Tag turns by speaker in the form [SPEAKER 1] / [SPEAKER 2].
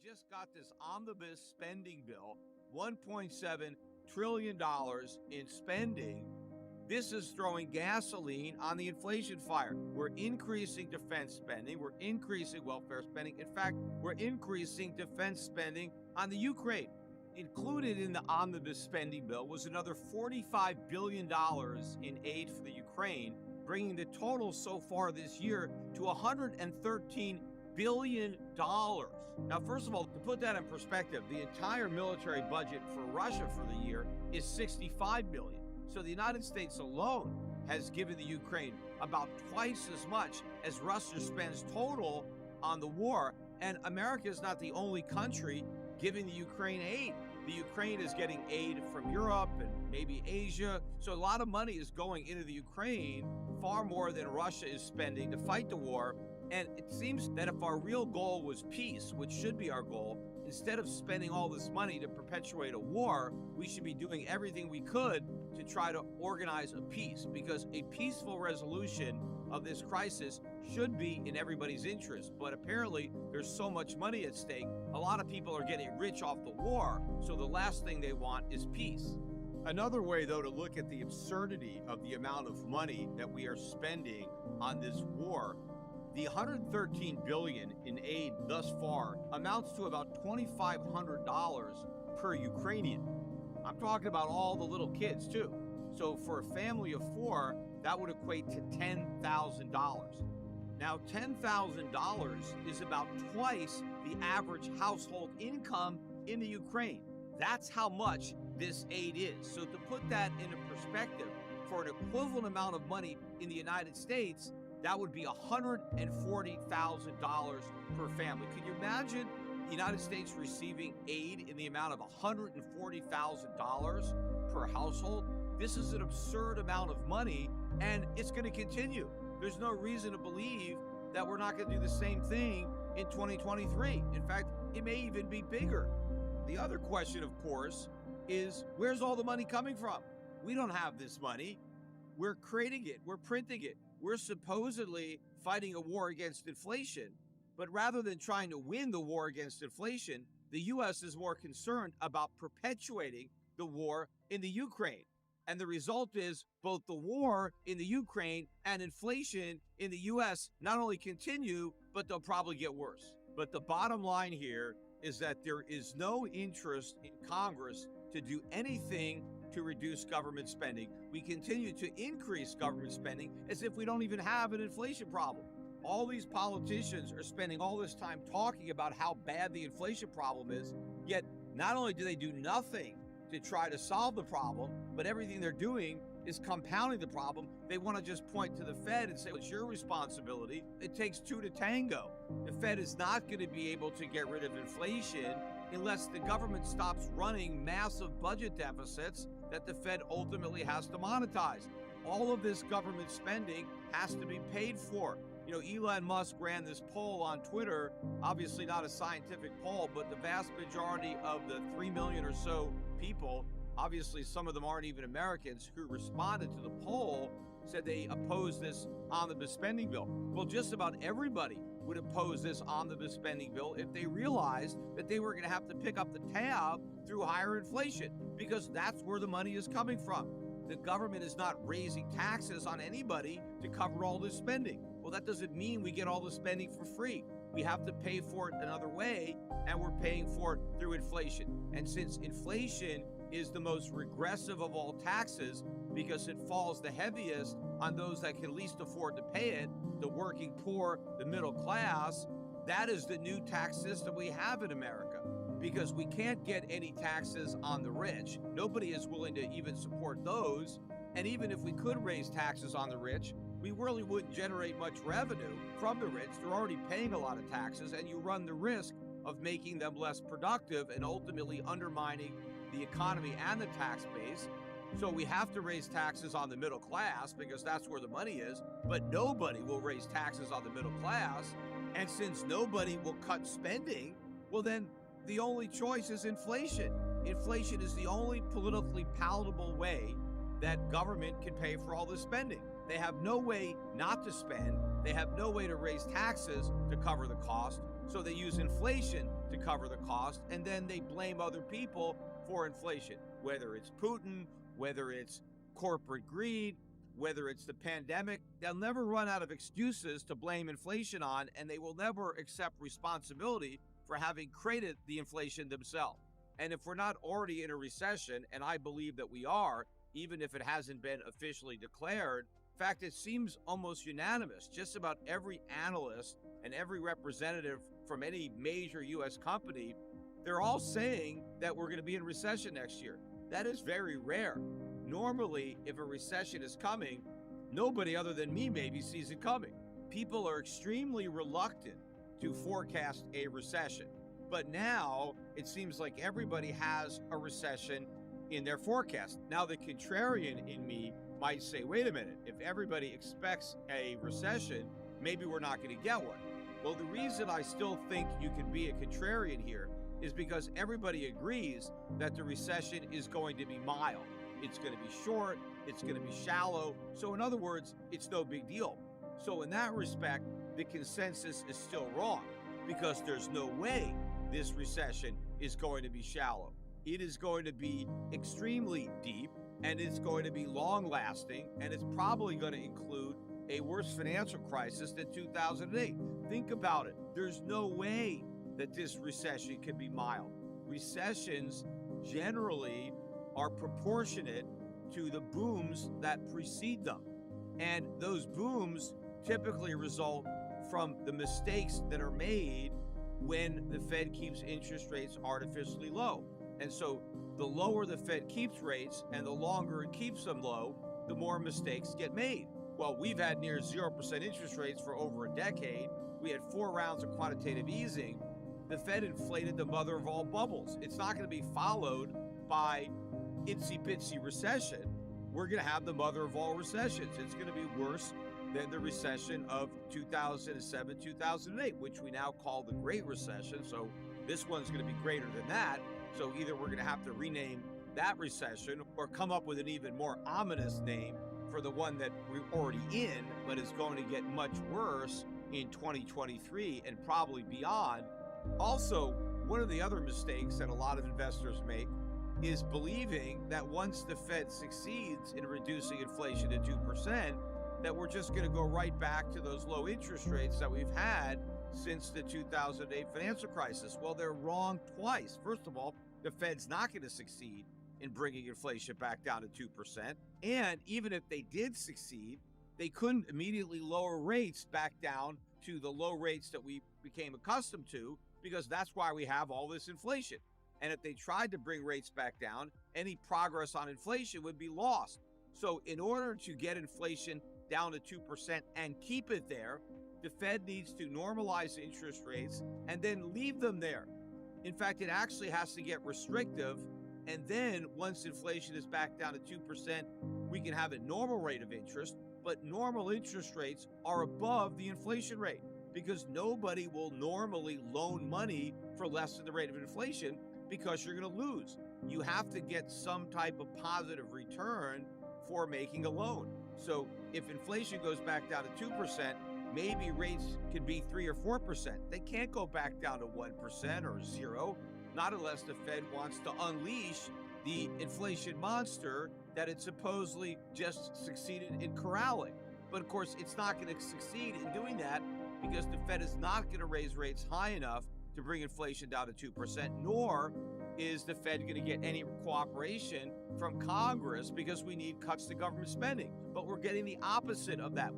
[SPEAKER 1] just got this omnibus spending bill, $1.7 trillion in spending. This is throwing gasoline on the inflation fire. We're increasing defense spending. We're increasing welfare spending. In fact, we're increasing defense spending on the Ukraine. Included in the omnibus spending bill was another $45 billion in aid for the Ukraine, bringing the total so far this year to $113 billion. Now, first of all, to put that in perspective, the entire military budget for Russia for the year is $65 billion. So the United States alone has given the Ukraine about twice as much as Russia spends total on the war. And America is not the only country giving the Ukraine aid. The Ukraine is getting aid from Europe and maybe Asia. So a lot of money is going into the Ukraine, far more than Russia is spending to fight the war. And it seems that if our real goal was peace, which should be our goal, instead of spending all this money to perpetuate a war, we should be doing everything we could to try to organize a peace, because a peaceful resolution of this crisis should be in everybody's interest. But apparently there's so much money at stake. A lot of people are getting rich off the war, so the last thing they want is peace. Another way, though, to look at the absurdity of the amount of money that we are spending on this war, the $113 billion in aid thus far amounts to about $2,500 per Ukrainian. I'm talking about all the little kids, too. So for a family of four, that would equate to $10,000. Now, $10,000 is about twice the average household income in the Ukraine. That's how much this aid is. So to put that into perspective, for an equivalent amount of money in the United States, that would be $140,000 per family. Could you imagine the United States receiving aid in the amount of $140,000 per household? This is an absurd amount of money, and it's going to continue. There's no reason to believe that we're not going to do the same thing in 2023. In fact, it may even be bigger. The other question, of course, is where's all the money coming from? We don't have this money. We're creating it. We're printing it. We're supposedly fighting a war against inflation, but rather than trying to win the war against inflation, the U.S. is more concerned about perpetuating the war in the Ukraine. And the result is both the war in the Ukraine and inflation in the U.S. not only continue, but they'll probably get worse. But the bottom line here is that there is no interest in Congress to do anything to reduce government spending. We continue to increase government spending as if we don't even have an inflation problem. All these politicians are spending all this time talking about how bad the inflation problem is, yet not only do they do nothing to try to solve the problem, but everything they're doing is compounding the problem. They want to just point to the Fed and say, well, it's your responsibility. It takes two to tango. The Fed is not going to be able to get rid of inflation unless the government stops running massive budget deficits that the Fed ultimately has to monetize. All of this government spending has to be paid for. You know, Elon Musk ran this poll on Twitter, obviously not a scientific poll, but the vast majority of the 3 million or so people, obviously some of them aren't even Americans, who responded to the poll said they oppose this omnibus spending bill. Well, just about everybody would oppose this omnibus spending bill if they realized that they were going to have to pick up the tab through higher inflation, because that's where the money is coming from. The government is not raising taxes on anybody to cover all this spending. Well, that doesn't mean we get all the spending for free. We have to pay for it another way, and we're paying for it through inflation. And since inflation is the most regressive of all taxes, because it falls the heaviest on those that can least afford to pay it, the working poor, the middle class, that is the new tax system we have in America. Because we can't get any taxes on the rich. Nobody is willing to even support those. And even if we could raise taxes on the rich, we really wouldn't generate much revenue from the rich. They're already paying a lot of taxes, and you run the risk of making them less productive and ultimately undermining the economy and the tax base. So we have to raise taxes on the middle class because that's where the money is, but nobody will raise taxes on the middle class. And since nobody will cut spending, well, then the only choice is inflation. Inflation is the only politically palatable way that government can pay for all this spending. They have no way not to spend. They have no way to raise taxes to cover the cost. So they use inflation to to cover the cost, and then they blame other people for inflation, whether it's Putin, whether it's corporate greed, whether it's the pandemic. They'll never run out of excuses to blame inflation on, and they will never accept responsibility for having created the inflation themselves. And if we're not already in a recession, and I believe that we are, even if it hasn't been officially declared, in fact, it seems almost unanimous. Just about every analyst and every representative from any major U.S. company, they're all saying that we're going to be in recession next year. That is very rare. Normally, if a recession is coming, nobody other than me maybe sees it coming. People are extremely reluctant to forecast a recession. But now it seems like everybody has a recession in their forecast. Now, the contrarian in me might say, wait a minute, if everybody expects a recession, maybe we're not going to get one. Well, the reason I still think you can be a contrarian here is because everybody agrees that the recession is going to be mild. It's going to be short, it's going to be shallow. So in other words, it's no big deal. So in that respect, the consensus is still wrong, because there's no way this recession is going to be shallow. It is going to be extremely deep, and it's going to be long lasting, and it's probably going to include a worse financial crisis than 2008. Think about it. There's no way that this recession can be mild. Recessions generally are proportionate to the booms that precede them. And those booms typically result from the mistakes that are made when the Fed keeps interest rates artificially low. And so the lower the Fed keeps rates and the longer it keeps them low, the more mistakes get made. Well, we've had near 0% interest rates for over a decade. We had 4 rounds of quantitative easing. The Fed inflated the mother of all bubbles. It's not going to be followed by itsy-bitsy recession. We're going to have the mother of all recessions. It's going to be worse than the recession of 2007, 2008, which we now call the Great Recession. So this one's going to be greater than that. So either we're going to have to rename that recession or come up with an even more ominous name for the one that we're already in, but is going to get much worse in 2023 and probably beyond. Also, one of the other mistakes that a lot of investors make is believing that once the Fed succeeds in reducing inflation to 2%, that we're just going to go right back to those low interest rates that we've had since the 2008 financial crisis. Well, they're wrong twice. First of all, the Fed's not going to succeed in bringing inflation back down to 2%. And even if they did succeed, they couldn't immediately lower rates back down to the low rates that we became accustomed to, because that's why we have all this inflation. And if they tried to bring rates back down, any progress on inflation would be lost. So in order to get inflation down to 2% and keep it there, the Fed needs to normalize interest rates and then leave them there. In fact, it actually has to get restrictive. And then once inflation is back down to 2%, we can have a normal rate of interest. But normal interest rates are above the inflation rate, because nobody will normally loan money for less than the rate of inflation, because you're going to lose. You have to get some type of positive return for making a loan. So if inflation goes back down to 2%, maybe rates could be 3 or 4%. They can't go back down to 1% or 0, not unless the Fed wants to unleash the inflation monster that it supposedly just succeeded in corralling. But of course, it's not going to succeed in doing that, because the Fed is not going to raise rates high enough to bring inflation down to 2%, nor is the Fed going to get any cooperation from Congress, because we need cuts to government spending. But we're getting the opposite of that.